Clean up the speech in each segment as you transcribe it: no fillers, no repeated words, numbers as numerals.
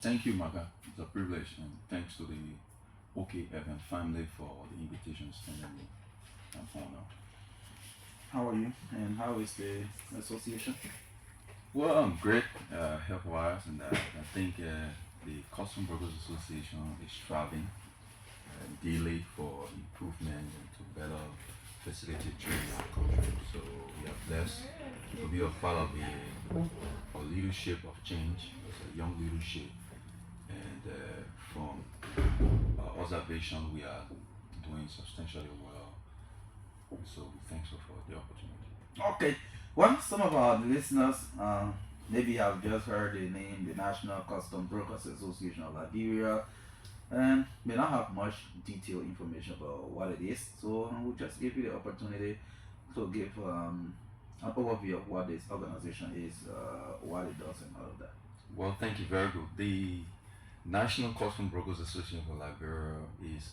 Thank you, Maga. It's a privilege, and thanks to the OK Event family for the invitation to stand me. I'm honored. How are you? And how is the association? Well, I'm great health-wise, and I think the Custom Brokers Association is striving daily for improvement and to better facilitate trade in our country. So we are blessed to be a part of a leadership of change, as a young leadership, and from observation, we are doing substantially well. So we thankful for the opportunity. Okay. Well, some of our listeners maybe have just heard the name, the National Custom Brokers Association of Liberia, and may not have much detailed information about what it is. So we'll just give you the opportunity to give an overview of what this organization is, what it does, and all of that. Well, thank you. Very good. The National Custom Brokers Association for Liberia is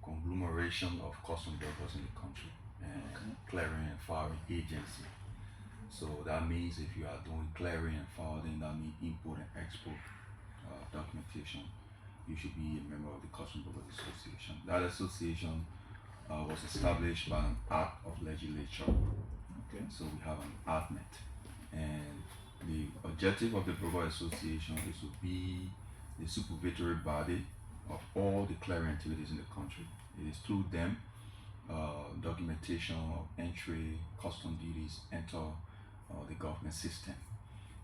conglomeration of custom brokers in the country and Okay. clearing and filing agency. So that means if you are doing clearing and filing, that means import and export documentation, you should be a member of the Custom Brokers Association. That association was established by an act of legislature. Okay. So we have an ARTNet, and the objective of the Broker Association is to be the supervisory body of all the clearing activities in the country. It is through them documentation of entry, custom duties enter the government system.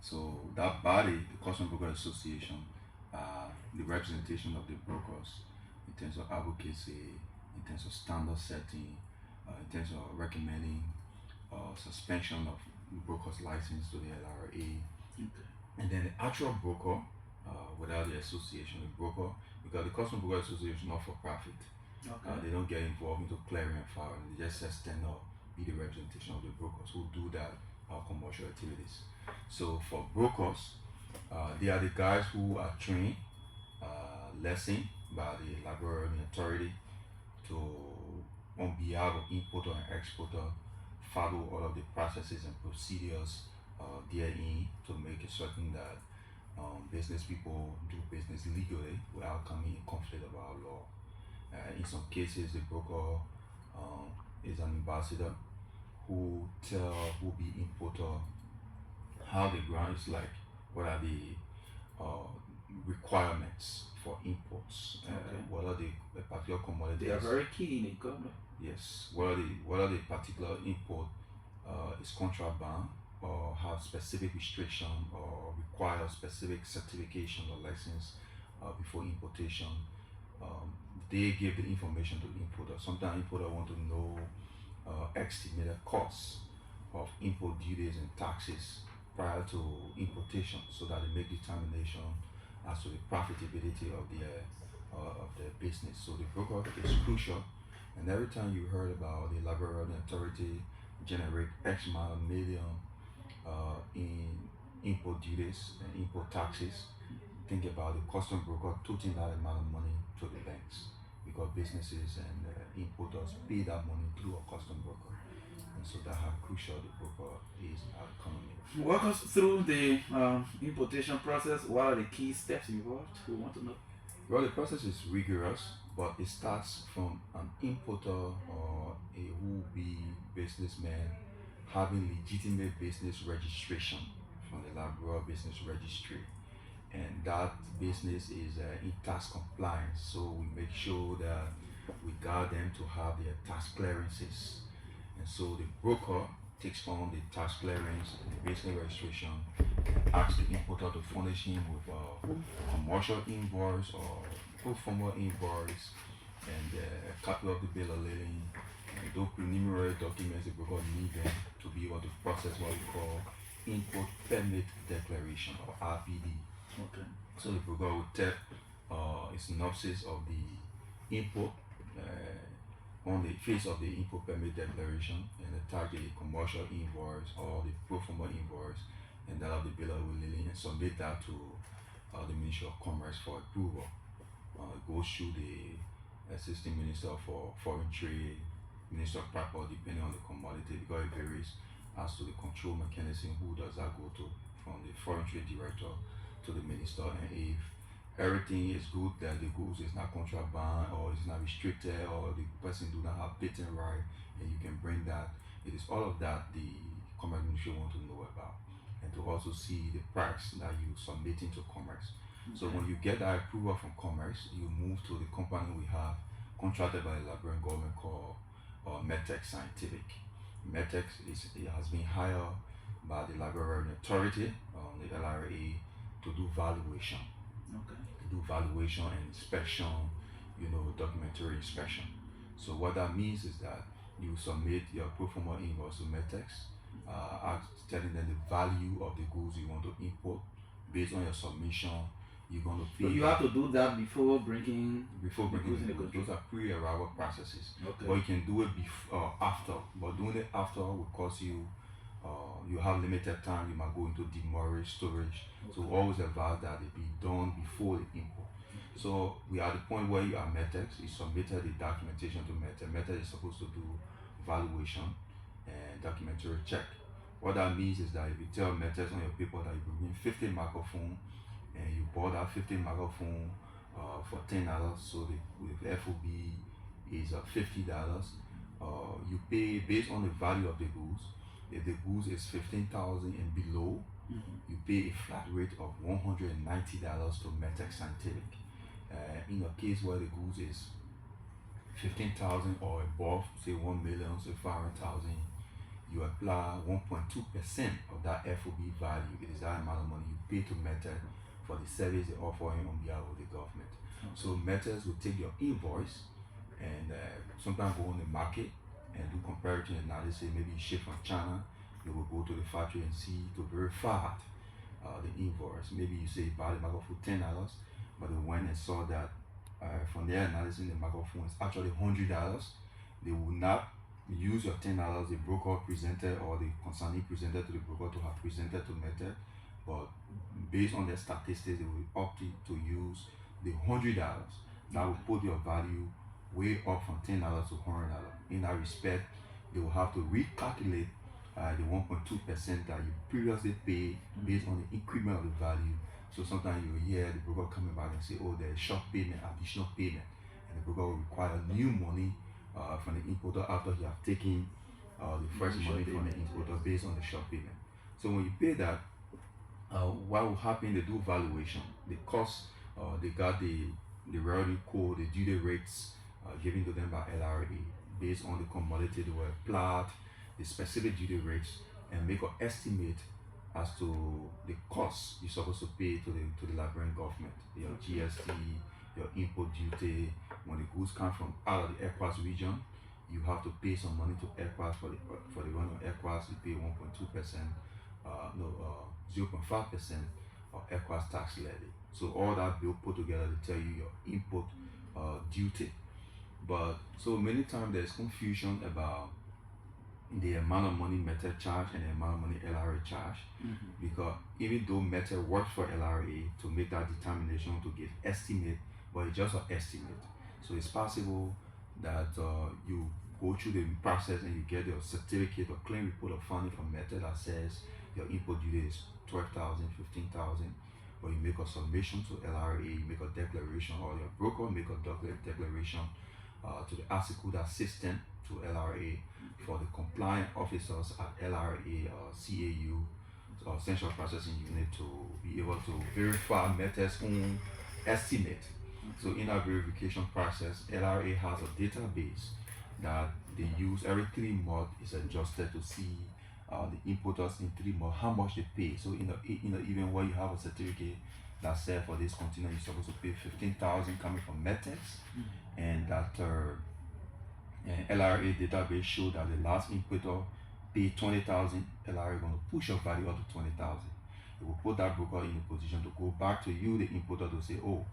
So that body, the Custom Broker Association, the representation of the brokers in terms of advocacy, in terms of standard setting, in terms of recommending suspension of broker's license to the LRA, Okay. and then the actual broker, without the association, the broker, because the Custom Broker Association is not for profit. Okay. They don't get involved into clearing and filing. They just stand up, be the representation of the brokers who do that commercial activities. So for brokers, they are the guys who are trained, lesson by the Liberia Authority to, on behalf of importer and exporter, follow all of the processes and procedures therein to make it certain that business people do business legally without coming in conflict of our law. In some cases, the broker is an ambassador who tell who be importer how the ground is like, what are the uh, requirements for imports, Okay. what are the particular They are commodities. very key in the government. Yes, what are the particular import is contraband or have specific restriction or require specific certification or license before importation. Um, they give the information to the importer. Sometimes importer want to know estimated costs of import duties and taxes prior to importation, so that they make determination as to the profitability of their business. So the broker is crucial, and every time you heard about the Liberia Authority generate X amount of million in import duties and import taxes, think about the custom broker toting that amount of money to the banks, because businesses and importers pay that money through a custom broker, and so that's how crucial the broker is in our economy. Walk us through the importation process. What are the key steps involved? We want to know. Well, the process is rigorous, but it starts from an importer or a would-be businessman having legitimate business registration from the Liberia Business Registry, and that business is in tax compliance. So we make sure that we guide them to have their tax clearances, and so the broker takes on the tax clearance and the business registration, and asks the importer to furnish him with a commercial invoice or pro forma invoice and a copy of the bill of lading and those preliminary documents the broker need them to be able to process what we call import permit declaration or RPD. Okay. So the broker will tell a synopsis of the import on the face of the import permit declaration and attach the commercial invoice or the pro forma invoice and that of the bill of lading, and submit that to the Ministry of Commerce for approval. It goes through the Assistant Minister for Foreign Trade, Minister of Property, depending on the commodity, because it varies as to the control mechanism, who does that go to, from the Foreign Trade Director to the minister, and if everything is good, that the goods is not contraband or it's not restricted or the person do not have patent right, and you can bring that. It is all of that the commerce ministry want to know about, and to also see the price that you submitting to commerce. So when you get that approval from commerce, you move to the company we have contracted by the Liberian government called Medtech Scientific. Medtech it has been hired by the Liberian Authority, the LRA, to do valuation. Okay. To do valuation and inspection, documentary inspection. So what that means is that you submit your pro forma invoice to Medtech, telling them the value of the goods you want to import. Based on your submission, you're going to pay. So you have to do that before bringing the goods. Those are pre-arrival processes. Okay. But you can do it after. But doing it after will cost you. You have limited time. You might go into demurrage, storage. Okay. So always advise that it be done before the import. Okay. So we are at the point where you are Medtech. You submitted the documentation to Medtech. Medtech is supposed to do valuation and documentary check. What that means is that if you tell Medtech on your paper that you bring 50 microphone and you bought that 50 microphone for $10, so the FOB is $50. You pay based on the value of the goods. If the goods is 15,000 and below, you pay a flat rate of $190 to Medtech Scientific. In a case where the goods is 15,000 or above, say 1 million, say 500,000, you apply 1.2% of that FOB value. It is that amount of money you pay to Medtech for the service they offer on behalf of the government. Okay. So Medtech will take your invoice and sometimes go on the market and do comparative analysis. Maybe you ship from China, you will go to the factory and see to verify the invoice. Maybe you say buy the microphone $10, but they went and saw that from their analysis the microphone is actually $100. They will not use your $10 the broker presented or the consignee presented to the broker to have presented to Medtech, but based on their statistics, they will opt to use the $100. That will put your value way up from $10 to $100. In that respect, they will have to recalculate the 1.2% that you previously paid based on the increment of the value. So sometimes you will hear the broker coming back and say, oh, there's short payment, additional payment, and the broker will require new money from the importer after he have taken the first money from the importer based on the short payment. So when you pay that, what will happen? They do valuation. The cost, they got the royalty code, the duty rates given to them by LRA based on the commodity they were applied, the specific duty rates, and make an estimate as to the cost you're supposed to pay to the Liberian government, your GST, your import duty. When the goods come from out of the ECOWAS region, you have to pay some money to ECOWAS for the run of ECOWAS. You pay 1.2%, 0.5% of ECOWAS tax levy. So all that bill put together to tell you your import duty. But so many times there's confusion about the amount of money Medtech charge and the amount of money LRA charge, because even though Medtech works for LRA to make that determination to give estimate, but it's just an estimate. So it's possible that you go through the process and you get your certificate or claim report of funding from Medtech that says your import duty is 12,000, 15,000, but you make a submission to LRA, you make a declaration, or your broker make a declaration to the Assecuda assistant to LRA for the compliant officers at LRA or CAU, or Central Processing Unit, to be able to verify Medtech's own estimate. So in our verification process, LRA has a database that they use every 3 months. Is adjusted to see the importers in 3 months how much they pay. So even where you have a certificate that says for this container you're supposed to pay 15,000 coming from Medtech, and that LRA database show that the last importer paid 20,000. LRA going to push your value up to 20,000. It will put that broker in a position to go back to you, the importer, to say, oh,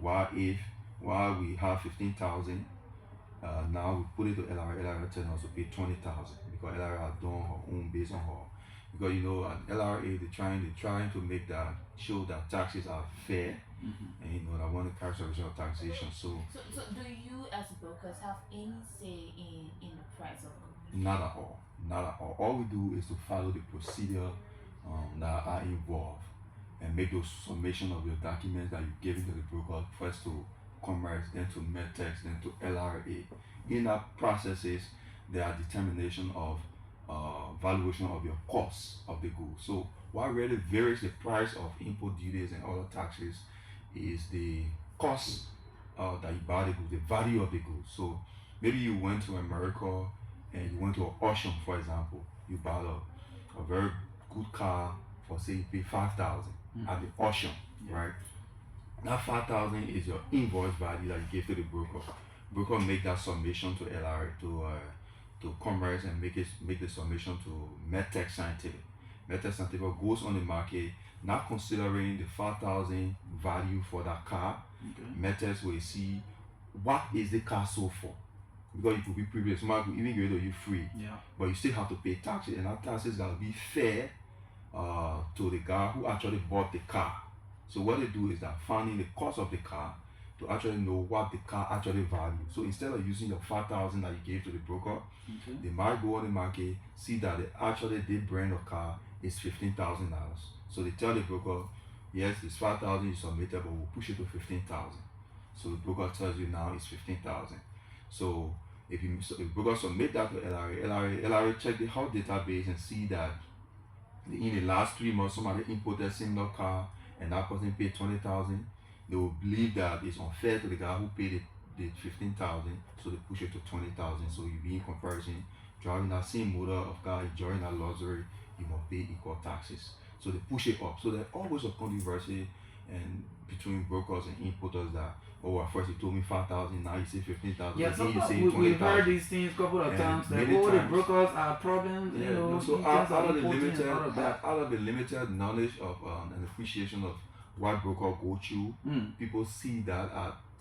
why we have 15,000, now we put it to LRA. LRA telling us to pay 20,000 because LRA has done her own based on her. Because at LRA they're trying to make that show that taxes are fair, and that want to carry social taxation. So do you as brokers have any say in the price of goods? Not at all. All we do is to follow the procedure that are involved, and make those summation of your documents that you gave to the broker, first to commerce, then to Medtex, then to LRA. In that processes, there are determination of valuation of your cost of the goods. So what really varies the price of import duties and other taxes is the cost that you buy the goods, the value of the goods. So maybe you went to America and you went to an auction, for example, you bought a very good car for, say, you pay 5,000 at the auction, right? That 5,000 is your invoice value that you give to the broker. Broker make that summation to LR to commerce and make the summation to Medtech Scientific. Medtech Scientific goes on the market, not considering the 5,000 value for that car. Medtech will see what is the car sold for, because it could be previous. Somebody could even give it to you free, but you still have to pay taxes, and that taxes gotta be fair to the guy who actually bought the car. So what they do is that finding the cost of the car to actually know what the car actually values. So instead of using your 5,000 that you gave to the broker, they might go on the market, see that the brand of car is $15,000. So they tell the broker, yes, it's 5,000 you submitted, but we'll push it to 15,000. So the broker tells you now it's 15,000. So if the broker submit that to LRA check the whole database and see that in the last 3 months somebody imported a similar car and that person paid 20,000, they will believe that it's unfair to the guy who paid the 15,000, so they push it to 20,000. So you be in comparison, driving that same model of car, enjoying that luxury, you must pay equal taxes. So they push it up. So there's always a controversy and between brokers and importers that, oh, at first you told me 5,000, now you say 15,000. Yeah, then you say we've 20,000. heard these things a couple of times that the brokers are problems, Yeah, you know. so out of the limited knowledge of and appreciation of what broker go through, people see that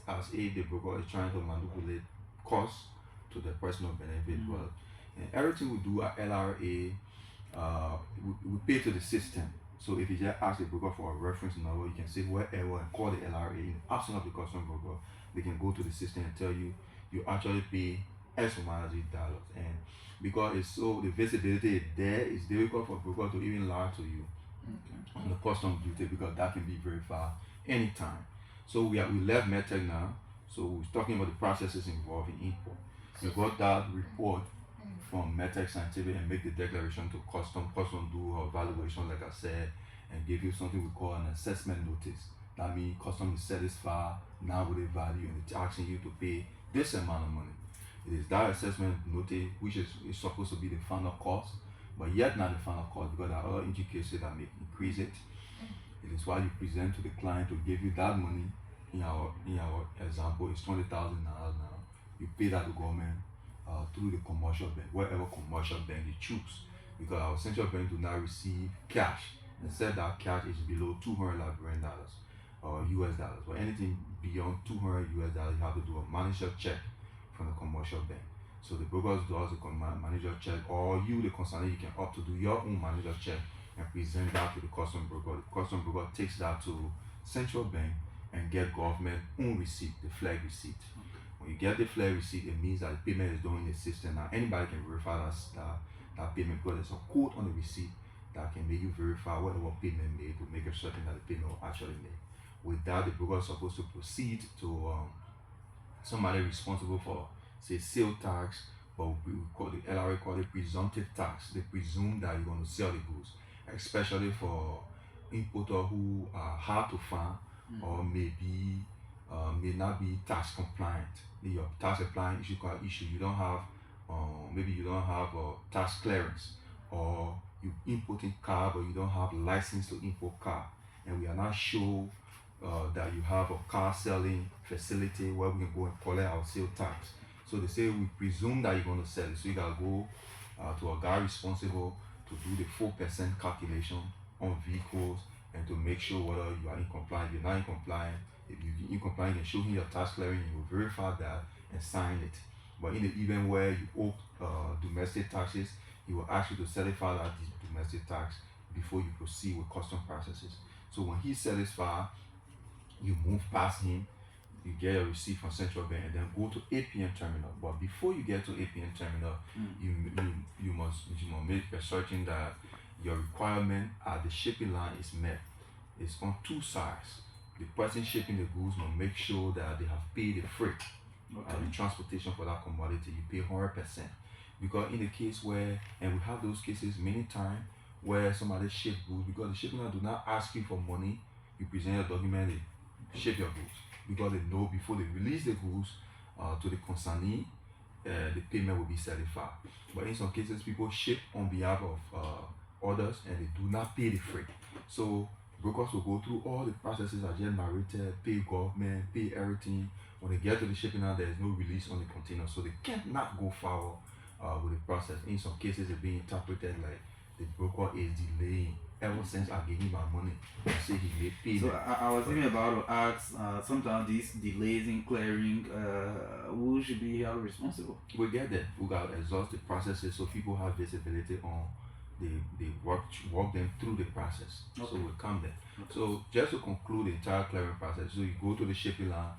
as if the broker is trying to manipulate costs to their personal benefit. But everything we do at LRA, we pay to the system. So if you just ask the broker for a reference number, you can say wherever and call the LRA. In the absence of the custom broker, they can go to the system and tell you you actually pay X amount of dollars. And because it's so the visibility is there, it's difficult for broker to even lie to you on the custom duty, because that can be verified anytime. So we left Medtech now. So we're talking about the processes involved in import. We got that report from Medtech Scientific and make the declaration to custom do a valuation, like I said, and give you something we call an assessment notice. That means custom is satisfied now with the value and it's asking you to pay this amount of money. It is that assessment notice which is supposed to be the final cost, but yet not the final cost, because there are other indications that may increase it. It is why you present to the client to give you that money. In our example, it's $20,000 now. You pay that to government through the commercial bank, whatever commercial bank you choose, because our central bank do not receive cash. Instead, that cash is below $200 Liberian dollars or US dollars. But anything beyond $200 US dollars, you have to do a manager check from the commercial bank. So the brokers does the manager check, or you, the consignor, you can opt to do your own manager check and present that to the custom broker. The custom broker takes that to central bank and get government own receipt, the flag receipt. When you get the flag receipt, it means that the payment is done in the system. Now anybody can verify that payment, because there's a code on the receipt that can make you verify whatever payment made to make it certain that the payment was actually made. With that, the broker is supposed to proceed to somebody responsible for, say, sale tax, but we call the LRA call it presumptive tax. They presume that you're going to sell the goods, especially for importers who are hard to find or may not be tax compliant. Your tax compliance issue, you don't have maybe you don't have a tax clearance, or you importing car but you don't have license to import car, and we are not sure that you have a car selling facility where we can go and collect our sale tax. So they say we presume that you're going to sell it, so you gotta go to a guy responsible to do the 4% calculation on vehicles and to make sure whether you are in compliance. If you're not in compliance, if you're in compliance, you can show him your tax clearing, you will verify that and sign it. But in the event where you owe domestic taxes, he will ask you to certify that domestic tax before you proceed with custom processes. So when he's satisfied, you move past him, you get a receipt from central bank, and then go to APM terminal. But before you get to APM terminal, you must make a certain that your requirement at the shipping line is met. is on two sides. The person shipping the goods must make sure that they have paid the freight, the transportation for that commodity. You pay 100%. Because in the case where, and we have those cases many times where somebody ship goods, because the shipper do not ask you for money, you present your document, they ship your goods. Because they know before they release the goods to the consignee, the payment will be certified. But in some cases, people ship on behalf of others and they do not pay the freight. So brokers will go through all the processes I just narrated, pay government, pay everything. When they get to the shipping now, there is no release on the container, so they cannot go forward with the process. In some cases, it's being interpreted like the broker is delaying. Ever since I gave him my money, I say he may pay. So I was even about to ask, sometimes these delays in clearing, who should be held responsible? We get that. We got to exhaust the processes so people have visibility on they walk them through the process. So we come there. So just to conclude the entire clearing process, so you go to the shipping line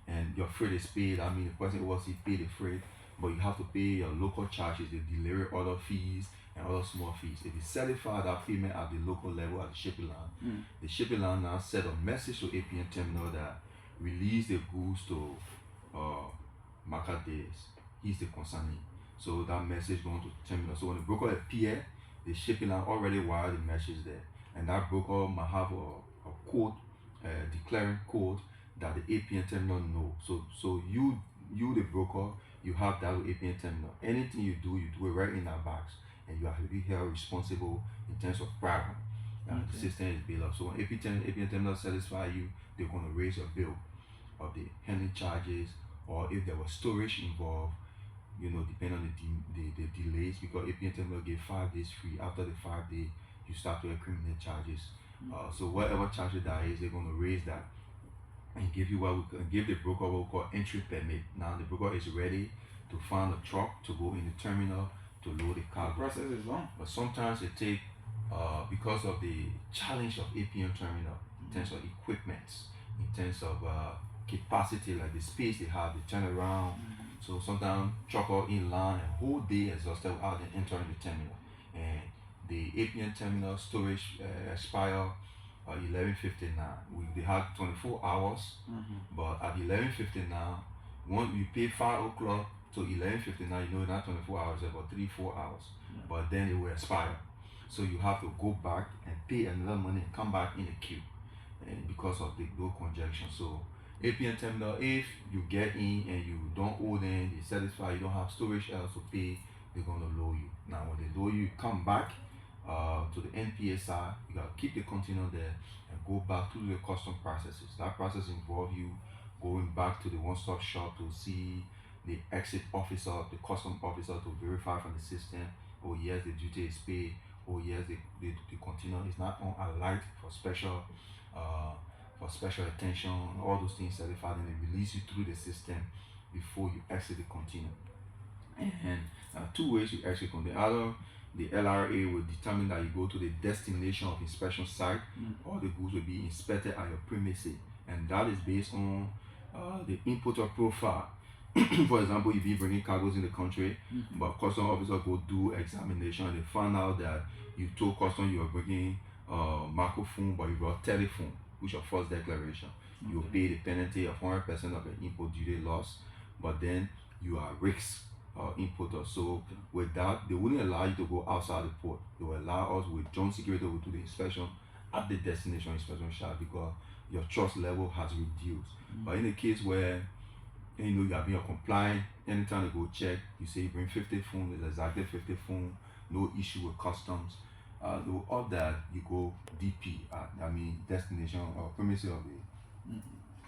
and your freight is paid. I mean, the person overseas pay the freight, but you have to pay your local charges, the delivery order fees, and other small fees. If you certify that payment at the local level at the shipping line, the shipping line now send a message to APN terminal that release the goods to market days. He's the consignee. So that message going to terminal. So when the broker appear, the shipping line already wired the message there, and that broker might have a code, declaring code that the APN terminal know. So you the broker, you have that APN terminal. Anything you do it right in that box, and you have to be held responsible in terms of problem. The system is built up. So when APN terminal satisfy you, they're going to raise your bill of the handling charges, or if there was storage involved, depending on the delays, because APN terminal give 5 days free. After the 5 days, you start to accumulate charges. So whatever charges that is, they're going to raise that and give you give the broker what we call entry permit. Now the broker is ready to find a truck to go in the terminal to load the cargo. The process is long. But sometimes it takes, because of the challenge of APM terminal, in terms of equipment, in terms of capacity, like the space they have, the turnaround. So sometimes trucker in line a whole day exhausted without them entering the terminal. And the APM terminal storage expire 11:59. They have 24 hours, but at 11:59, once you pay 5 o'clock to 11:59, not 24 hours, about 3-4 hours. But then it will expire. So you have to go back and pay another money and come back in the queue, and because of the low congestion. So APN terminal, if you get in and you don't owe them, they satisfy, you don't have storage else to pay, they're going to lower you. Now when they lower you, come back to the NPA side, you got to keep the container there and go back to the custom processes. That process involves you going back to the one-stop shop to see the exit officer, the custom officer, to verify from the system, oh yes, the duty is paid, oh yes, the container is not on alert for special attention, all those things certified, and they release you through the system before you exit the container. And 2 ways you exit container. Either the LRA will determine that you go to the destination of inspection site, or the goods will be inspected at your premises, and that is based on the importer profile. For example, if you're bringing cargoes in the country, but custom officer go do examination, they find out that you told custom you are bringing microphone, but you brought telephone, which is a false declaration. You will pay the penalty of 100% of the import duty loss, but then you are risk importer. So with that, they wouldn't allow you to go outside the port. They will allow us with joint security to do the inspection at the destination inspection shop, because your trust level has reduced. But in the case where you are being compliant, anytime you go check, you say you bring 50 phones, it's exactly 50 phones, no issue with customs. Of that, you go DP, destination or premises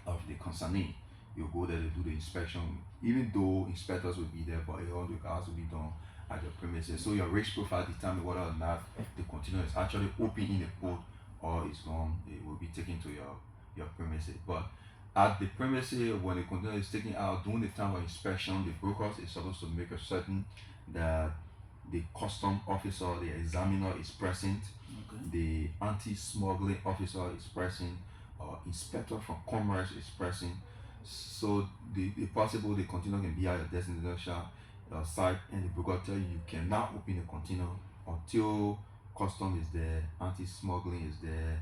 of the consignee. You go there to do the inspection, even though inspectors will be there, but all the cars will be done at your premises. So your risk profile determines whether or not the container is actually open in the port or it's gone. It will be taken to your premises. But at the premises, when the container is taken out during the time of inspection, the brokers is supposed to make certain that the custom officer, the examiner is present, the anti-smuggling officer is present, inspector from commerce is present. So the possible the container can be at your destination site, and the broker tell you cannot open the container until custom is there, anti-smuggling is there,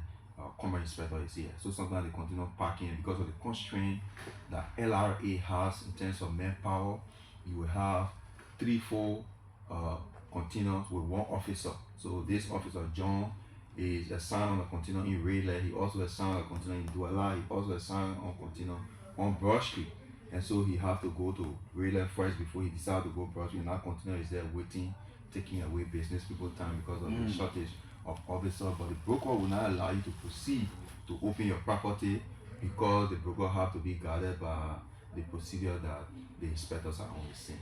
commerce inspector is here. So sometimes they continue packing because of the constraint that LRA has in terms of manpower. You will have 3-4 containers with one officer. So this officer John is assigned on a container in Rayleigh. He also assigned on a container in Douala. He also assigned on a container on Broad Street. And so he have to go to Rayleigh first before he decides to go Broad Street. And that container is there waiting, taking away business people time because of the shortage of officers. But the broker will not allow you to proceed to open your property because the broker have to be guarded by the procedure that the inspectors are on the scene.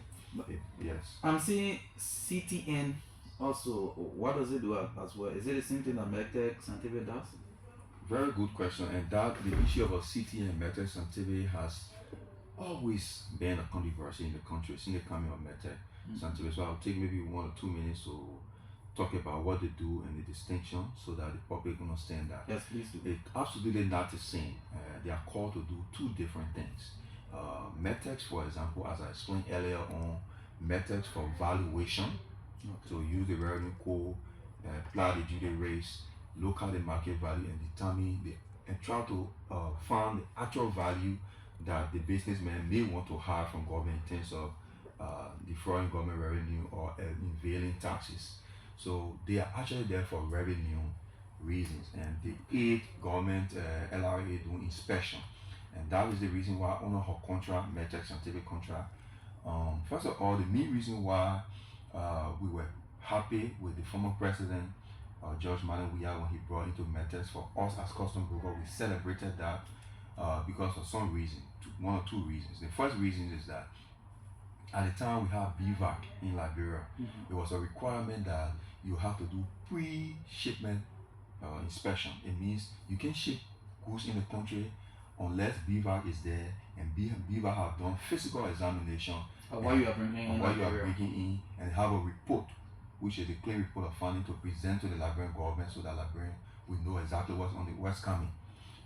Yes. I'm seeing CTN also. What does it do as well? Is it the same thing that MedTech Scientific does? Very good question. And that the issue of a CT and MedTech Scientific has always been a controversy in the country since the coming of MedTech Scientific. So I'll take maybe 1 or 2 minutes to talk about what they do and the distinction so that the public understand that. Yes, please do. It's absolutely not the same. They are called to do 2 different things. MedTech, for example, as I explained earlier on, MedTech for valuation. Okay. So use the revenue code, apply the duty rates, look at the market value and determine and try to find the actual value that the businessman may want to have from government in terms of defrauding government revenue or unveiling taxes. So they are actually there for revenue reasons, and they aid government LRA doing inspection. And that is the reason why under her contract, MedTech Scientific contract, first of all, the main reason why we were happy with the former president, George Manawiya, when he brought into MedTech for us as custom broker, we celebrated that because of some reason, 1 or 2 reasons. The first reason is that at the time we have BVAC in Liberia, it was a requirement that you have to do pre-shipment inspection. It means you can ship goods in the country unless BVAC is there and BVAC have done physical examination of what you are bringing in and have a report, which is the clear report of finding to present to the Liberian government so that Liberian will know exactly what's coming.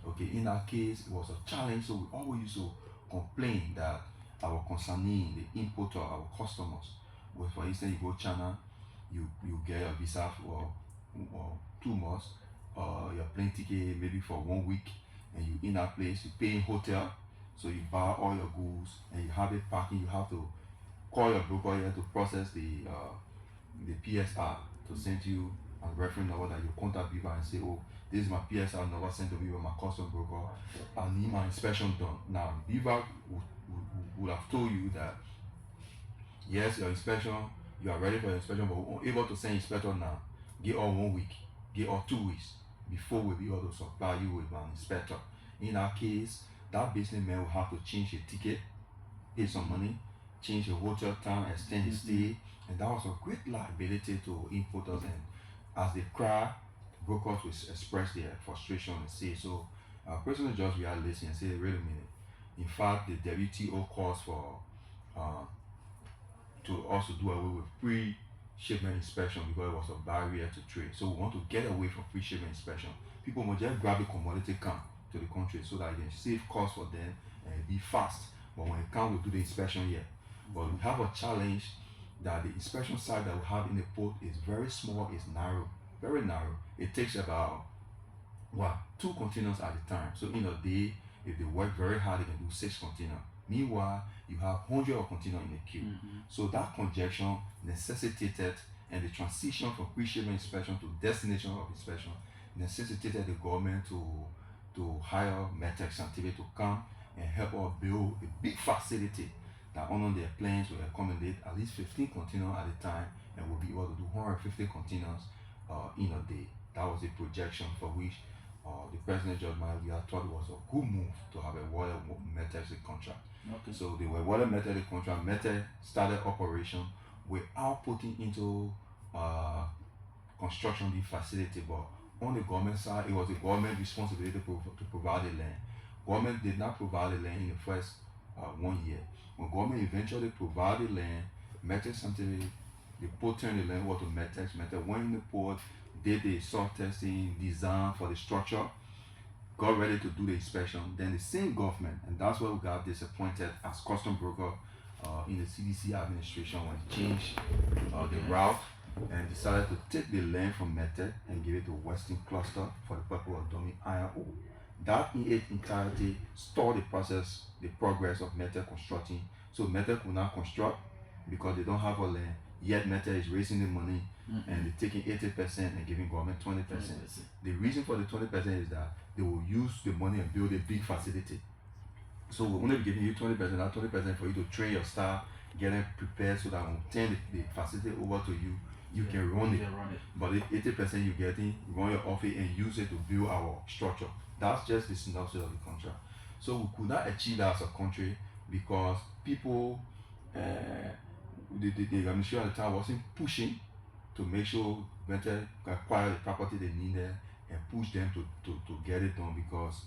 Okay, in our case, it was a challenge, so we always used to complain that our consignee, the importer, our customers, well, for instance, you go China, you get a visa for 2 months, your plane ticket maybe for 1 week, and you in that place, you pay in hotel, so you buy all your goods, and you have it packing. You have to call your broker here to process the PSR to send you a reference number that you contact people and say, oh, this is my PSR number sent to me by my custom broker. I need my inspection done. Now, BVAC would have told you that yes, your inspection, you are ready for your inspection, but we're able to send inspector now. Give all 1 week, give all 2 weeks before we'll be able to supply you with an inspector. In our case, that businessman will have to change his ticket, pay some money, change the hotel time, extend his stay, and that was a great liability to importers. And as they cry, brokers will express their frustration and say, so President George we are listening and say, wait a minute. In fact, the WTO calls for to also do away with pre-shipment inspection because it was a barrier to trade. So we want to get away from pre-shipment inspection. People must just grab a commodity come to the country so that it can save costs for them and be fast. But when it comes, we'll do the inspection here. But we have a challenge that the inspection site that we have in the port is very small, it's narrow, very narrow. It takes about 2 containers at a time. So in a day, if they work very hard, they can do 6 containers. Meanwhile, you have hundreds of containers in the queue. So that congestion necessitated, and the transition from pre-shipment inspection to destination of inspection necessitated the government to hire MedTech Scientific to come and help us build a big facility that under their plans will accommodate at least 15 containers at a time, and will be able to do 150 containers in a day. That was the projection for which the President George Manawiya thought it was a good move to have a water MedTech contract. Okay. So the water MedTech contract, MedTech started operation without putting into construction the facility, but on the government side, it was the government responsibility to provide the land. Government did not provide the land in the first 1 year. When government eventually provided the land, MedTech Scientific, the port turned the land over to MedTech. MedTech went in the port, did the soil testing, design for the structure, got ready to do the inspection. Then the same government, and that's where we got disappointed as custom broker in the CDC administration when it changed the route. and decided to take the land from Mete and give it to Western Cluster for the purpose of dumping iron ore. That in its entirety stalled the process, the progress of Mete constructing. So Mete could not construct because they don't have a land. Yet Mete is raising the money and they're taking 80% and giving government 20%. The reason for the 20% is that they will use the money and build a big facility. So we're only giving you 20%, that 20% for you to train your staff, get them prepared so that when we turn the facility over to you, you can run it. But if 80% you get in, run your office and use it to build our structure. That's just the synopsis of the contract. So we could not achieve that as a country because people, the administration at the time wasn't pushing to make sure better acquire the property they needed and push them to get it done because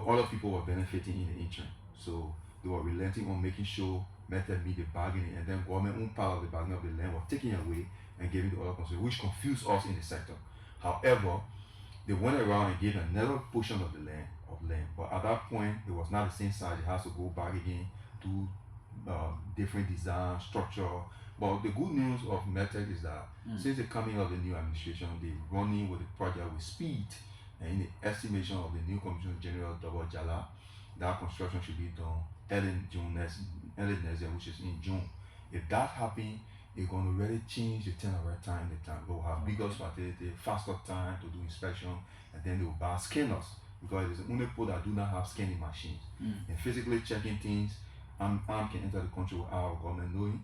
other people were benefiting in the interim. So they were relenting on making sure Meta meet the bargaining, and then government own part of the bargaining of the land was taken away and given to other consumers, which confused us in the sector. However, they went around and gave another portion of the land. But at that point, it was not the same size. It has to go back again, do different design, structure. But the good news of Medtech is that since the coming of the new administration, they're running with the project with speed. And in the estimation of the new Commissioner General Double Jala, that construction should be done early next year, which is in June. If that happens, it's going to really change the turnaround time in the time. They'll have bigger facility, faster time to do inspection, and then they'll buy scanners because it's the only people that do not have scanning machines. And physically checking things, arm can enter the country without government knowing.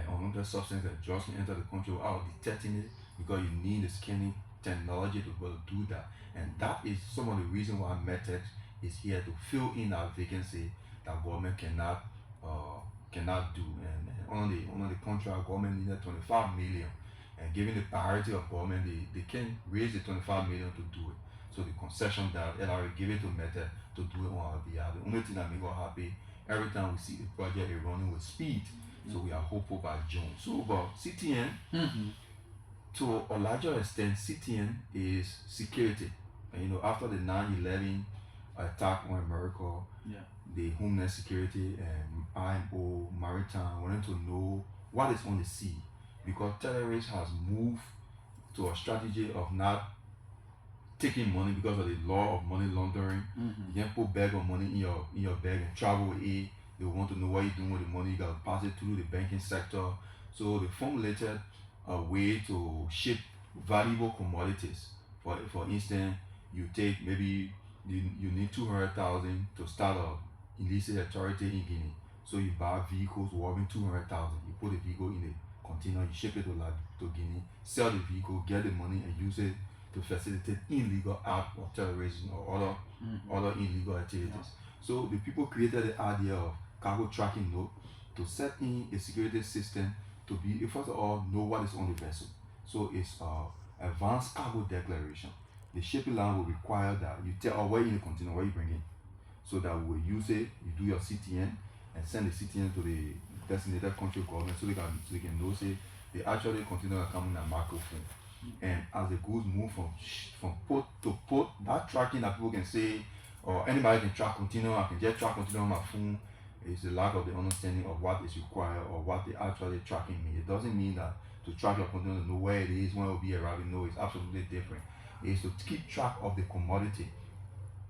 Unwanted substance that drugs can enter the country without detecting it because you need the scanning technology to be able to do that. And that is some of the reasons why Medtech is here to fill in that vacancy that government cannot do. And on the contract, government needed 25 million. And given the priority of government, they can raise the 25 million to do it. So the concession that LRA give it to Medtech to do it on our behalf. The only thing that makes us happy, every time we see the project is running with speed. So we are hopeful by June. So about CTN, to a larger extent, CTN is security. And, after the 9/11 attack on America, the Homeland Security and IMO, Maritime wanted to know what is on the sea because terrorists has moved to a strategy of not taking money because of the law of money laundering. You can't put bag of money in your bag and travel with it. They want to know what you're doing with the money. You got to pass it through the banking sector. So they formulated a way to ship valuable commodities. For instance, you take maybe you need 200,000 to start a illicit authority in Guinea. So you buy vehicles worth 200,000. You put the vehicle in a container, you ship it to Guinea, sell the vehicle, get the money, and use it to facilitate illegal act or terrorism or other illegal activities. So the people created the idea of cargo tracking node to set in a security system to be, first of all, know what is on the vessel. So it's advanced cargo declaration. The shipping line will require that you tell where in the container, where you bring it. So that we will use it, you do your CTN and send the CTN to the designated country government so they can know say the actual container are coming at microphone. And as the goods move from port to port, that tracking that people can say, or anybody can track container, I can just track container on my phone, is the lack of the understanding of what is required or what they actually tracking means. It doesn't mean that to track your container to know where it is, when it will be arriving. No, it's absolutely different. It's to keep track of the commodity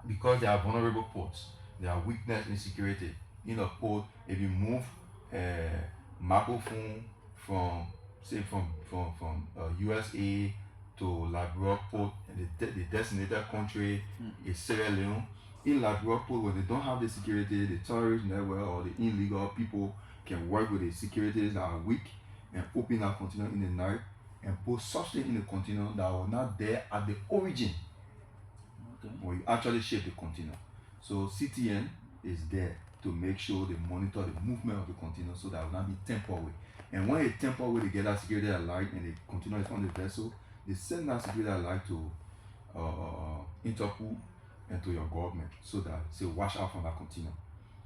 because they are vulnerable ports. There are weakness in security. In a port, if you move microphone from USA to Liberia port, and the designated country is Sierra Leone. In Liberia port, when they don't have the security, the terrorist network or the illegal people can work with the securities that are weak and open that container in the night and put substance in the container that were not there at the origin when you actually ship the container. So CTN is there to make sure they monitor the movement of the container so that it will not be tampered with. And when they tamper with, they get that security alert and the container is on the vessel, they send that security alert to Interpol and to your government so that say watch out from that container.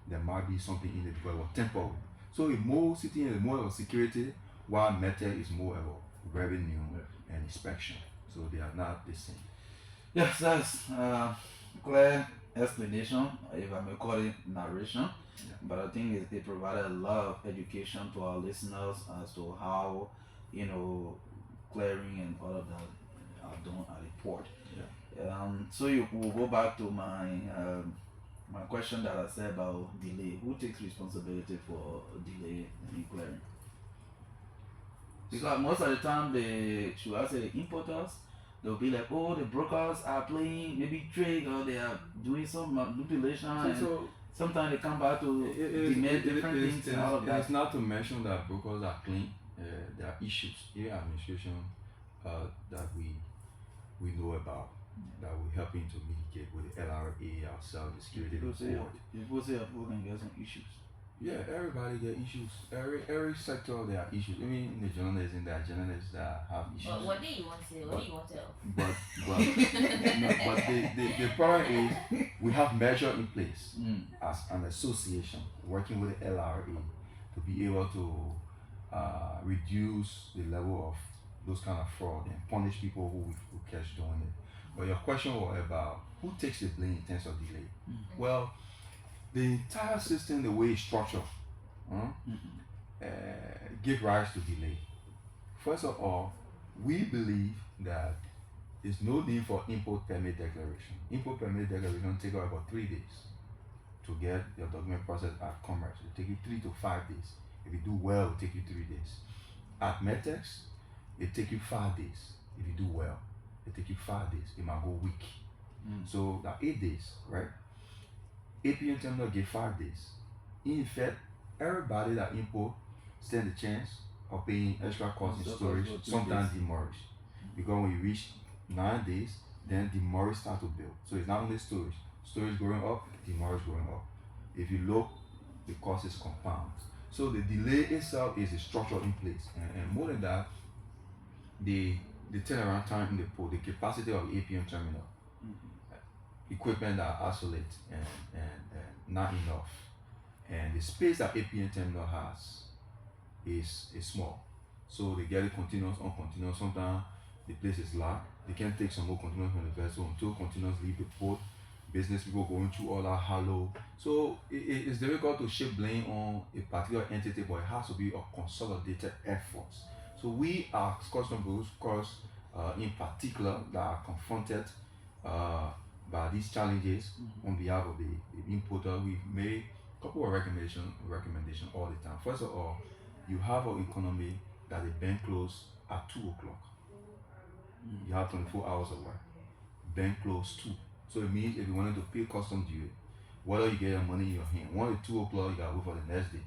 There might be something in it because it was tampered with. So a more CTN is more of security, while Meta is more of revenue and inspection. So they are not the same. Yes, that's clear explanation, if I may call it narration. But I think it provided a lot of education to our listeners as to how clearing and all of that are done at the port. Yeah. So you will go back to my question that I said about delay. Who takes responsibility for delay in clearing? Because most of the time, the importers, they'll be like, oh, the brokers are playing maybe trade or they are doing some manipulation. So Sometimes they come back to demand different things and all of that. It's not to mention that brokers are clean. There are issues in administration that we know about that we're helping to mitigate with the LRA, ourselves, the security People say board. people can get some issues. Yeah, everybody get issues. Every sector there are issues. Even in the journalism, there are journalists that have issues. But what do you want to say? What do you want to tell? But the problem is we have measure in place as an association working with the LRA to be able to reduce the level of those kind of fraud and punish people who catch doing it. But your question was about who takes the blame in terms of delay. Well, the entire system, the way it's structured, give rise to delay. First of all, we believe that there's no need for import permit declaration. Import permit declaration take about 3 days to get your document processed at commerce. It take you 3 to 5 days. If you do well, it take you 3 days. At Metex, it take you 5 days. If you do well, it take you 5 days. It might go a week. So that 8 days, right? APM terminal give 5 days. In effect, everybody that import stand a chance of paying extra costs in storage, sometimes demurrage. Because when you reach 9 days, then demurrage start to build. So it's not only storage going up, demurrage going up. If you look, the cost is compound. So the delay itself is a structure in place. And more than that, the turnaround time in the port, the capacity of the APM terminal, equipment that are isolate and not enough. And the space that APM terminal has is small. So they get it continuous, uncontinuous. Sometimes the place is locked. They can't take some more containers from the vessel until containers leave the port. Business people going through all that hollow. So it's difficult to shift blame on a particular entity, but it has to be a consolidated effort. So we are custom brokers, in particular, that are confronted by these challenges on behalf of the importer. We've made a couple of recommendations all the time. First of all, you have an economy that the bank close at 2 o'clock. You have 24 hours of work. Bank close 2. So it means if you wanted to pay custom duty, whether you get your money in your hand, 1 or 2 o'clock, you gotta wait for the next day.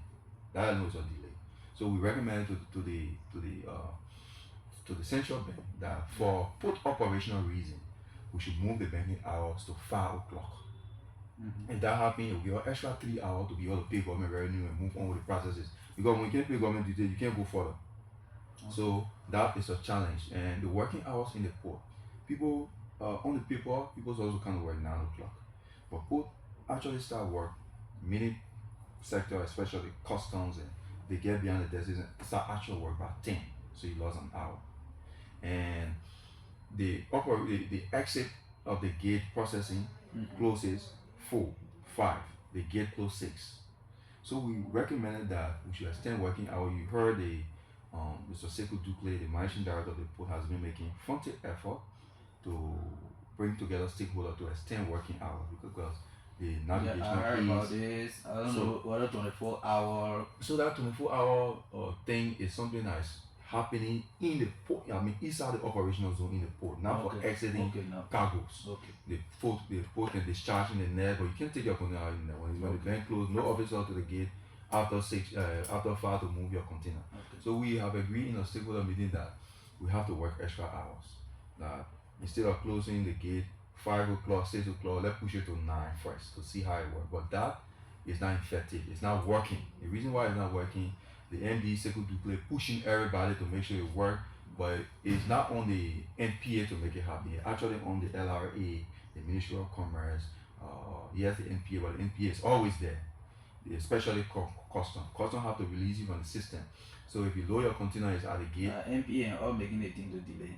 That alone is a delay. So we recommend to the central bank that for put operational reason, we should move the banking hours to 5 o'clock. If that happens, it will give us extra 3 hours to be able to pay government revenue and move on with the processes. Because when you can't pay government duty, you can't go further. So that is a challenge. And the working hours in the port, people on the paper, people also kind of work 9 o'clock. But port actually start work, many sector, especially customs, and they get behind the desk and start actual work by 10. So you lost an hour. And the exit of the gate processing closes 4, 5. The gate close 6. So we recommended that we should extend working hour. You heard Mr. Sekou Ducle, the managing director of the port, has been making frontal effort to bring together stakeholders to extend working hours because the navigation I heard about this. I don't know what a 24-hour. So that 24-hour thing is something that is happening in the port. I mean, inside the operational zone in the port, not for exiting cargoes. The port can discharge in the net, but you can't take your container out in there. When the bank closed, no officer to the gate after 5 to move your container. So we have agreed in a stakeholder meeting that we have to work extra hours. That instead of closing the gate 5 o'clock, 6 o'clock, let's push it to 9 first to see how it works. But that is not effective. It's not working. The reason why it's not working, the MD Sekou Ducle pushing everybody to make sure it works, but it's not on the NPA to make it happen. It's actually on the LRA, the Ministry of Commerce. Yes, the NPA, but the NPA is always there, especially custom. Custom have to release you from the system. So if you lower your container is at the gate, NPA and all making the thing to delay.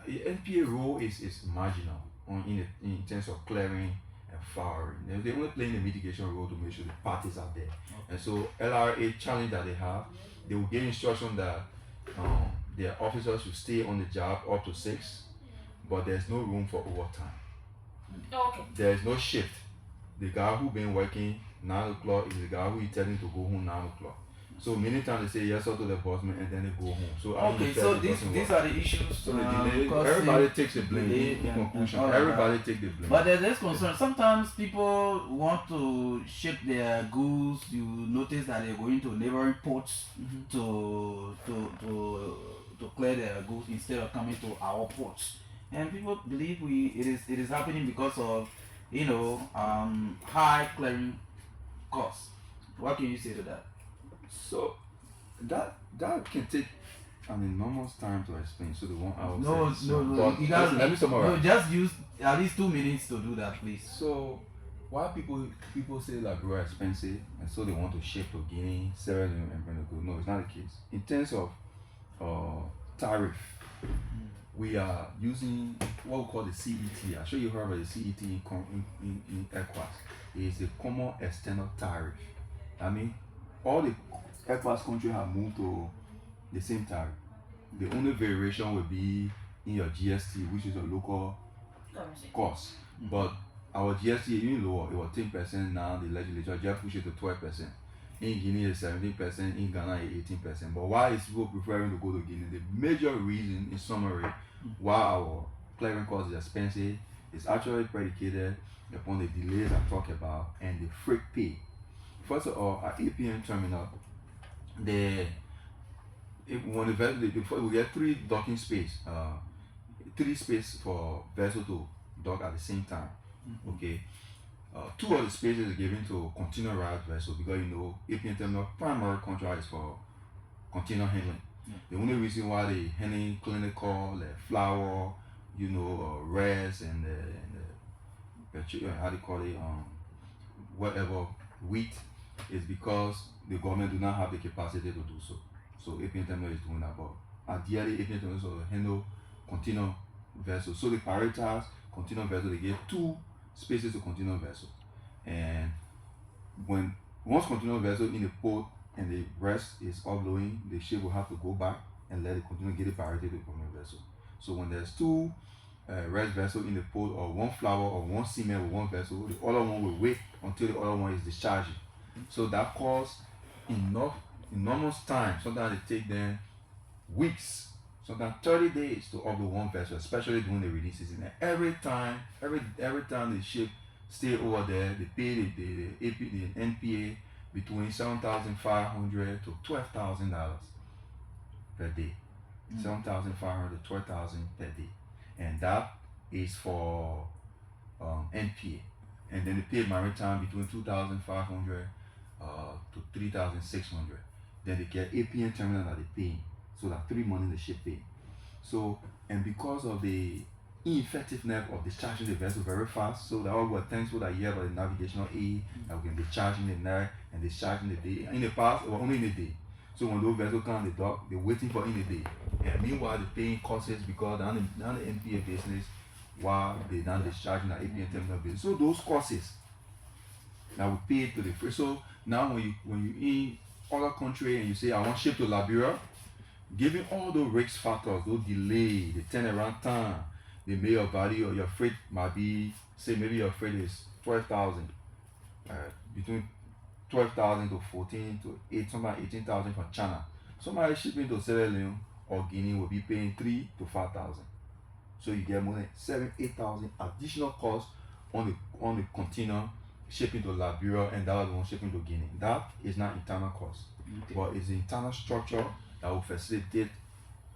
Yeah, NPA role is marginal in terms of clearing and firing. They only play the mitigation role to make sure the parties are there. And so LRA challenge that they have, they will give instruction that their officers should stay on the job up to 6, but there's no room for overtime. Okay. There is no shift. The guy who been working 9 o'clock is the guy who is telling to go home 9 o'clock. So many times they say yes or to the boss man and then they go home. So I don't Okay, know so if that doesn't these work. are the issues. So the delay, because everybody takes the blame. delay In and conclusion, all of everybody that. take the blame. But there's concern. Sometimes people want to ship their goods. You notice that they're going to neighboring ports to clear their goods instead of coming to our ports. And people believe it is happening because of high clearing costs. What can you say to that? So that can take an enormous time to explain. So the 1 hour. No, session. no. But You guys, let me summarize. no, just use at least 2 minutes to do that, please. So why people say Liberia is expensive and so they want to ship to Guinea, Sierra Leone and bring the good? No, it's not the case. In terms of tariff, we are using what we call the CET. I'm sure you heard of the CET in ECOWAS. It's the common external tariff. I mean, all the ECOWAS countries have moved to the same tariff. The only variation will be in your GST, which is a local Currency. cost. But our GST is even lower. It was 10%. Now the legislature just pushed it to 12%. In Guinea it's 17%, in Ghana it's 18%. But why is people preferring to go to Guinea? The major reason, in summary, why our clearing cost is expensive is actually predicated upon the delays I talked about and the freight pay. First of all, at APM terminal, when the vessel, before we get 3 docking space, 3 space for vessel to dock at the same time. Okay. 2 of the spaces are given to containerized vessel because APM terminal primary contract is for container handling. The only reason why they handling clinical, like flour, rice and how do you call it, whatever, wheat, is because the government do not have the capacity to do so. So APM terminal is doing that, but ideally APM terminal will handle container vessels. So they prioritize container vessel. They give 2 spaces to container vessel, and once container vessel in the port and the rest is offloading, the ship will have to go back and let the container get the priority to the container vessel. So when there's 2 rest vessel in the port, or 1 flour or 1 cement with 1 vessel, the other one will wait until the other one is discharging. So that causes enormous time. Sometimes it take them weeks, sometimes 30 days to offload 1 vessel, especially during the rainy season. And every time the ship stay over there, they pay the NPA between $7,500 to $12,000 per day. $7,500 to $12,000 per day, and that is for NPA. And then they pay maritime between $2,500 to $3,600. Then they get APM terminal that they pay, so that 3 months the ship pay. So, and because of the ineffectiveness of discharging the vessel very fast, so that all we're thankful that you have a navigational aid that we can discharge in the night and discharge in the day. In the past, it was only in the day. So when those vessels come to the dock, they're waiting for in the day. And meanwhile, they're paying costs because they're on the NPA business while they're not discharging the APM terminal business. So those costs that we pay to the free. So now when you in other country and you say I want ship to Liberia, given all those risk factors, those delay, the turnaround time, the mail value of your freight might be, say maybe your freight is 12,000, between 12,000 to 14 to 8, sometimes 18,000 from China. Somebody shipping to Sierra Leone or Guinea will be paying 3 to 5,000. So you get more than 7,000-8,000 additional costs on the container shipping to Liberia, and that was the one shipping to Guinea. That is not internal cost, but it's the internal structure that will facilitate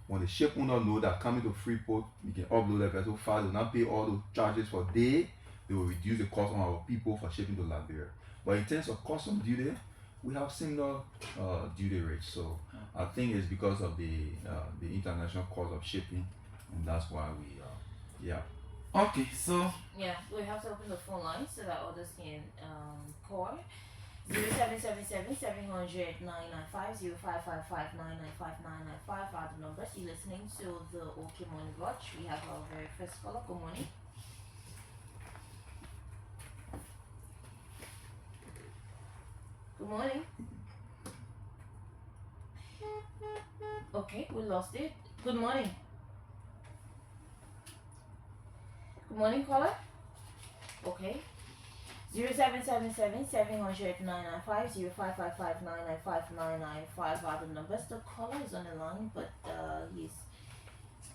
when the ship owner know that coming to Freeport, we can upload the vessel fast, they will not pay all the charges for day, they will reduce the cost on our people for shipping to Liberia. But in terms of custom duty, we have similar duty rates. So I think it's because of the international cost of shipping, and that's why we Okay, so Yeah, we have to open the phone line so that others can call. 0777-700-995, 0555-995-995 are the numbers. You're listening to the OK Morning Watch. We have our very first caller. Good morning. Good morning. Okay, we lost it. Good morning. Good morning, caller. Okay. 0777-700-995, 0555-995-995 are the numbers. The caller is on the line, but he's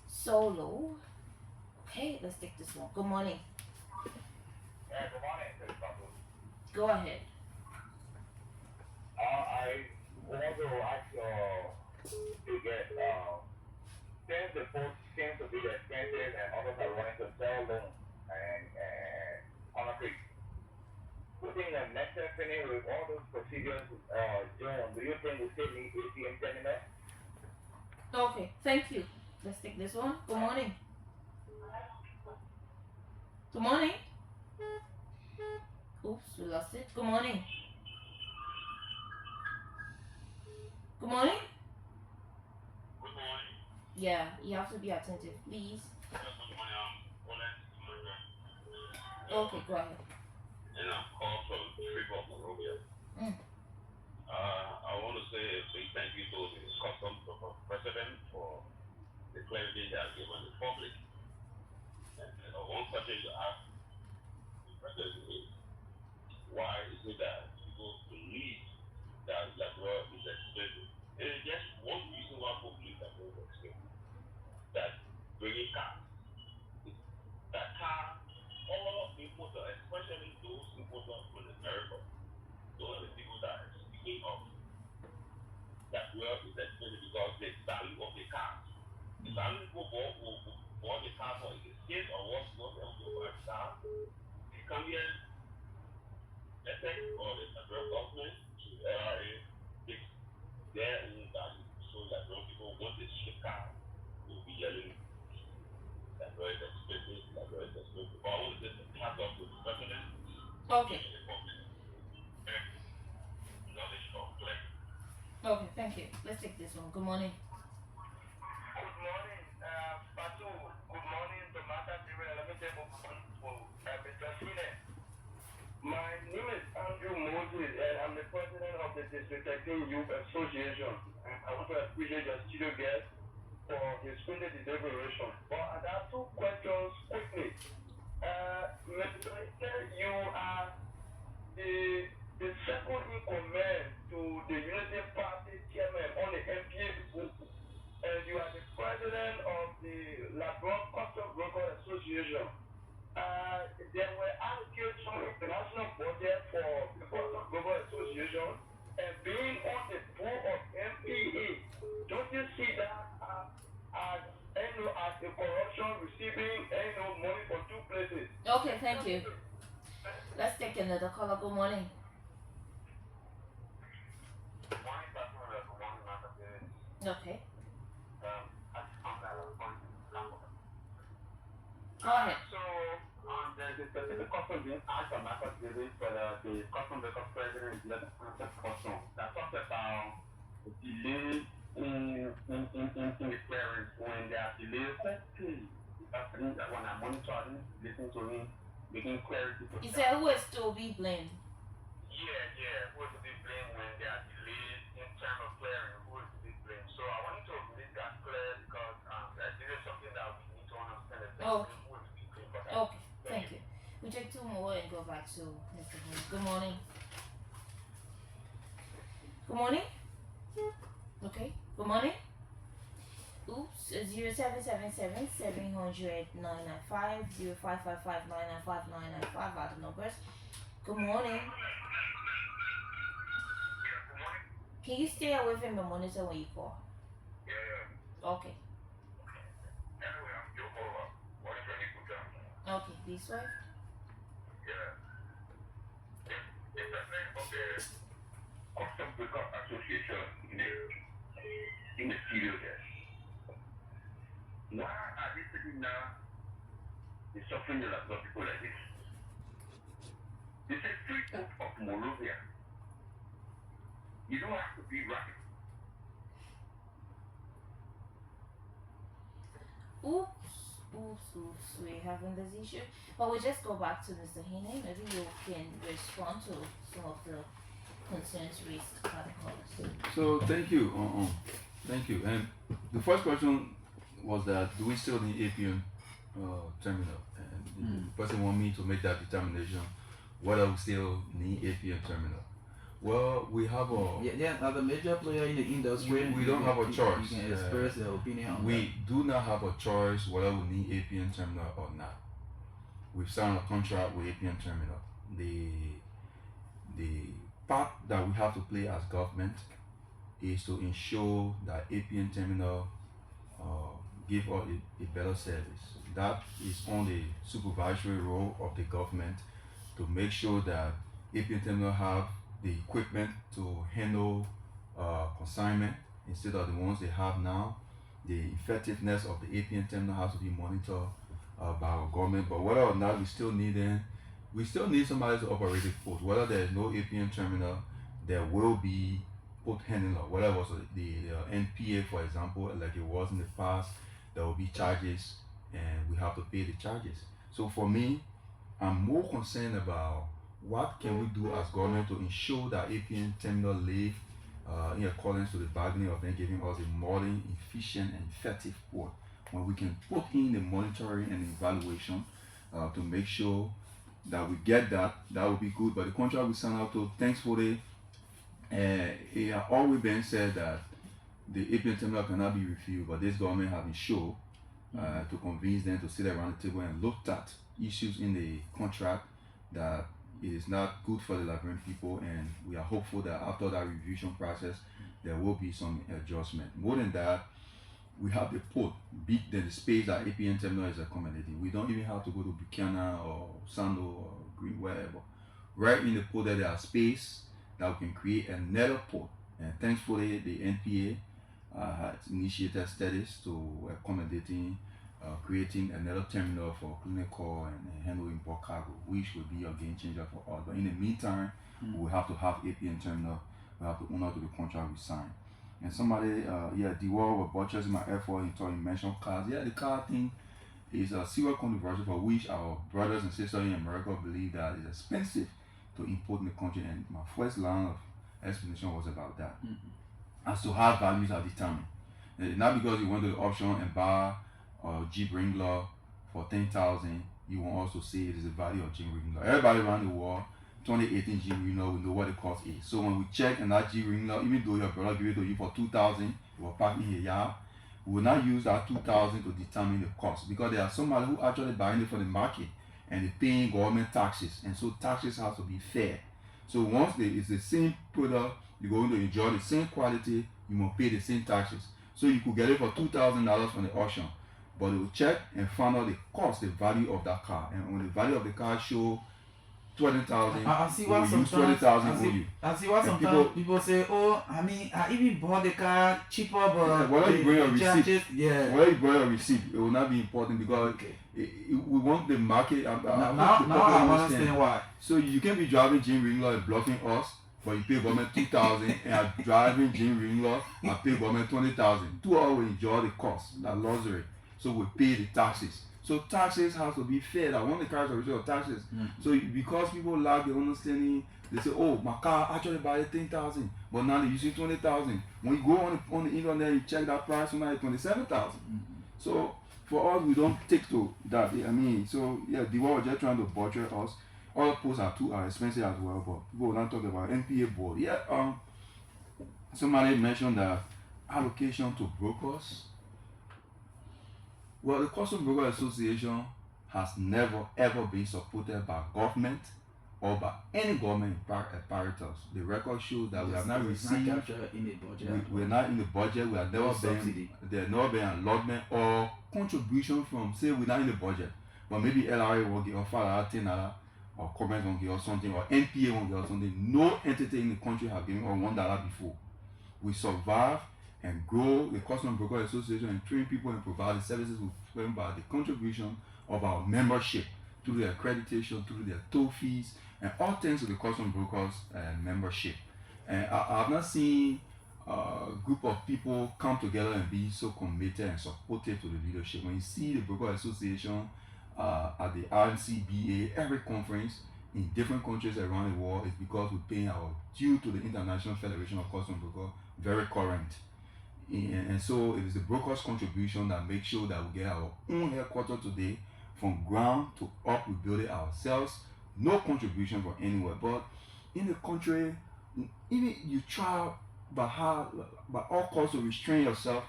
solo. Okay, let's take this one. Good morning. Good morning, Mr. Babu. Go ahead. I want to ask you to get since the food seems to be expensive and others are wanting to sell them and on a quick. Putting a next company with all those procedures June, do you think we still need ATM terminal? Okay, thank you. Let's take this one. Good morning. Good morning. Oops, we lost it. Good morning. Good morning. Good morning. Yeah, you have to be attentive, please. Good morning. Okay, go ahead. And I'm called from Freeport, Monrovia. Mm. I want to say a big thank you to the Customs President for the clarity they have given the public. And one question to ask the President is, why is it that people believe that Liberia is expensive? It is just one reason why people believe that Liberia is expensive. That bringing cars. That car, all importers, especially those importers from America, those are the people that are speaking of that wealth is expensive because the value of the cars. The value people bought the car for is the same or what's not else to buy the car. The Gambian effect or the federal government to LRA fix their own value so that when people want the cheap car, will be yelling that very expensive, that very expensive. But I want to just pass off to the president. Okay. And the public. And knowledge of clear. Okay, thank you. Let's take this one. Good morning. Good morning, Patu. Good morning, Tomata. Let me take a phone for Mr. Sine. My name is Andrew Moses, and I'm the president of the District 13 Youth Association. And I want to appreciate your studio guest for his friendly deliberation. But I have two questions quickly. Mr. Sine, you are the second in command to the Unity Party chairman on the MPA book. And you are the president of the Liberia Custom Broker Association. There were allocated some international budget for the Custom Broker Association, and being on the board of MPA, don't you see that as a corruption receiving money for two places? Okay, thank you. Let's take another caller. Good morning. Okay. Go ahead. So, there's a specific question being asked on my question for the custom record president is custom that talks about the delay in the clearance when there are delays. That's the thing that when I'm monitoring, listening to him, making clarity. You said who is to be blamed? Yeah. Who is to be blamed when there are delays in terms of clearing? Who is to be blamed? So I wanted to make that clear because this is something that we need to understand exactly who is to be blamed for that. Okay, thank you. We take two more and go back to Mr. Hume. Good morning. Good morning. Okay. Good morning. Oops. 0777-700-995, 0555-995-995 are the numbers. Good morning. Can you stay away from the monitor when you call? Okay. Okay, this way. The president of the Custom Broker Association in the studio there. Why are they sitting now and suffering a lot of people like this? This is Freeport of Monrovia. You don't have to be right. Oops, we're having this issue. But we'll just go back to Mr. Hine. Maybe you can respond to some of the concerns raised by the callers. So thank you. Thank you. And the first question was that do we still need APM terminal? And the person want me to make that determination whether we still need APM terminal. Well, we have a Yeah, as a major player in the industry, we don't have a choice. You can express your opinion on We do not have a choice whether we need APM terminal or not. We've signed a contract with APM terminal. The part that we have to play as government is to ensure that APM terminal give us a better service. That is on the supervisory role of the government to make sure that APM terminal have the equipment to handle consignment instead of the ones they have now. The effectiveness of the APM terminal has to be monitored by our government, but whether or not we still need them, we still need somebody to operate the port. Whether there is no APM terminal, there will be port handler. Whether it was the NPA, for example, like it was in the past, there will be charges and we have to pay the charges. So for me, I'm more concerned about what can we do as government to ensure that APM terminal live in accordance to the bargaining of them giving us a modern, efficient, and effective port, when we can put in the monitoring and evaluation to make sure that we get that. That would be good. But the contract we signed out to, thankfully, it has always been said that the APM terminal cannot be refused, but this government has been sure to convince them to sit around the table and look at issues in the contract that it is not good for the Liberian people, and we are hopeful that after that revision process there will be some adjustment. More than that, we have the port big than the space that APM terminal is accommodating. We don't even have to go to Buchanan or Sando or Green, wherever. Right in the port there are space that we can create another port, and thankfully the NPA has initiated studies to accommodating creating another terminal for clinical and handling import cargo, which will be a game changer for us. But in the meantime, we have to have APM terminal. We have to honor to the contract we signed. And somebody, the world was purchasing my effort in talking mention cars. Yeah, the car thing is a serious controversy for which our brothers and sisters in America believe that it's expensive to import in the country. And my first line of explanation was about that. As to how values are determined. Not because you went to the auction and buy Jeep Wrangler for 10,000, you will also say it is the value of Jeep Wrangler. Everybody around the world, 2018 Jeep Wrangler, we know what the cost is. So when we check and that Jeep Wrangler, even though your brother gave it to you for 2,000, you were parked in your yard, we will not use that 2,000 to determine the cost, because there are somebody who actually buying it from the market and they paying government taxes, and so taxes have to be fair. So once it's the same product, you're going to enjoy the same quality, you must pay the same taxes. So you could get it for $2,000 from the auction, but they will check and find out the cost, the value of that car. And when the value of the car show 20,000, I see they what will use sometimes 20,000 for you. I see what And sometimes people say, oh, I mean, I even bought the car cheaper, but whether you bring a charges, receipt, whether you bring a receipt, it will not be important, because we want the market. Now I understand why. So you can be driving Jim Wrangler and bluffing us, but you pay government 2,000, and I'm driving Jim Wrangler, I pay government 20,000. Two of us will enjoy the cost, that luxury. So we pay the taxes. So taxes have to be fair. That one of the cars are taxes. So because people lack the understanding, they say, oh, my car actually buy 10,000, but now they're using 20,000. When you go on the internet, you check that price, now it's 27,000. So for us, we don't take to that. I mean, so yeah, the world just trying to butcher us. All posts are expensive as well, but people will not talk about NPA board. Yeah, somebody mentioned that allocation to brokers. Well, the Custom Broker Association has never ever been supported by government or by any government apparatus. The record shows that we have not received. Not captured in the budget. We're not in the budget. We have never been. There's never been allotment or contribution from. Say we're not in the budget, but maybe LRA will give us $5, or Commerce will give us something, or NPA will give us something. No entity in the country have given us $1 before. We survive and grow the Custom Broker Association and train people and provide the services we by the contribution of our membership, through the accreditation, through their toll fees, and all thanks to the Custom Brokers membership. And I have not seen a group of people come together and be so committed and supportive to the leadership. When you see the Broker Association at the RMCBA, every conference in different countries around the world, is because we're paying our due to the International Federation of Custom Brokers, very current. And so it is the broker's contribution that makes sure that we get our own headquarters today, from ground to up. We build it ourselves. No contribution from anywhere. But in the country, even you try by all costs to restrain yourself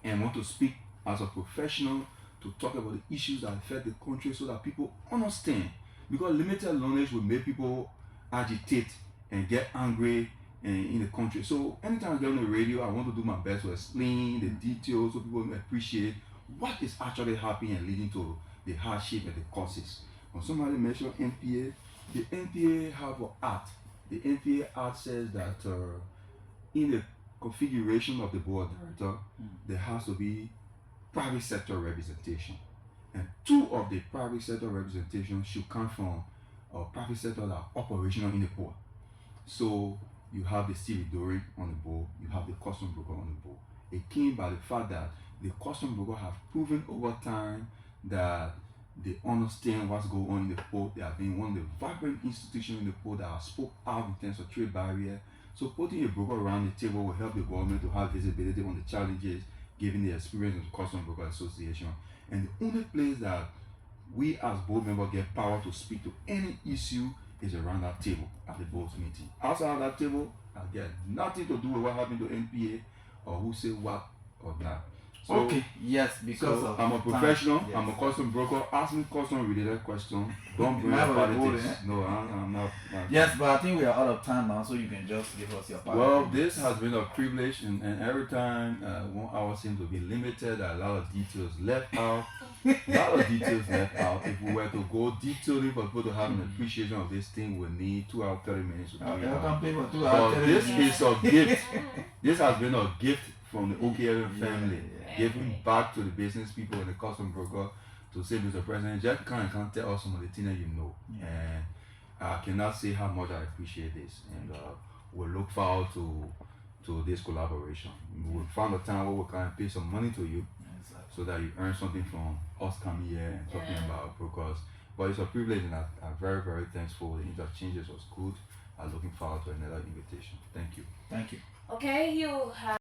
and want to speak as a professional to talk about the issues that affect the country so that people understand. Because limited knowledge will make people agitate and get angry in the country. So anytime I get on the radio, I want to do my best to explain the details so people appreciate what is actually happening and leading to the hardship and the causes. When somebody mentioned NPA, the NPA have an act. The NPA act says that in the configuration of the board of director, there has to be private sector representation. And 2 of the private sector representation should come from private sector that are operational in the port. So you have the stevedore on the board, you have the custom broker on the board. It came by the fact that the custom broker have proven over time that they understand what's going on in the port. They have been one of the vibrant institutions in the port that have spoke out in terms of trade barrier. So putting a broker around the table will help the government to have visibility on the challenges given the experience of the Custom Broker Association. And the only place that we as board members get power to speak to any issue is around that table at the board's meeting. Outside of that table, I get nothing to do with what happened to NPA or who say what or not. So, Okay, yes, because so of I'm a professional, time, yes. I'm a custom broker. Ask me custom related question. Don't bring Never up a politics. board, eh? No, I'm not. Yes, but I think we are out of time now, so you can just give us your Well, this has been a privilege, and every time 1 hour seems to be limited. There are a lot of details left out. If we were to go detailing for people to have an appreciation of this thing, we need 2 hours, 30 minutes to 3 Okay, I hours. can pay for 2 But hours. this is a gift. This has been a gift from the OKLM family, Yeah. giving back to the business people and the custom broker to say, Mr. President, just can't tell us some of the things that you know. Yeah. And I cannot say how much I appreciate this. And we'll look forward to this collaboration. We'll find a time where we can pay some money to you Exactly. so that you earn something from us coming here and talking Yeah. about brokers. But it's a privilege, and I'm very, very thankful. The interchanges was good. I'm looking forward to another invitation. Thank you. Thank you. Okay, you have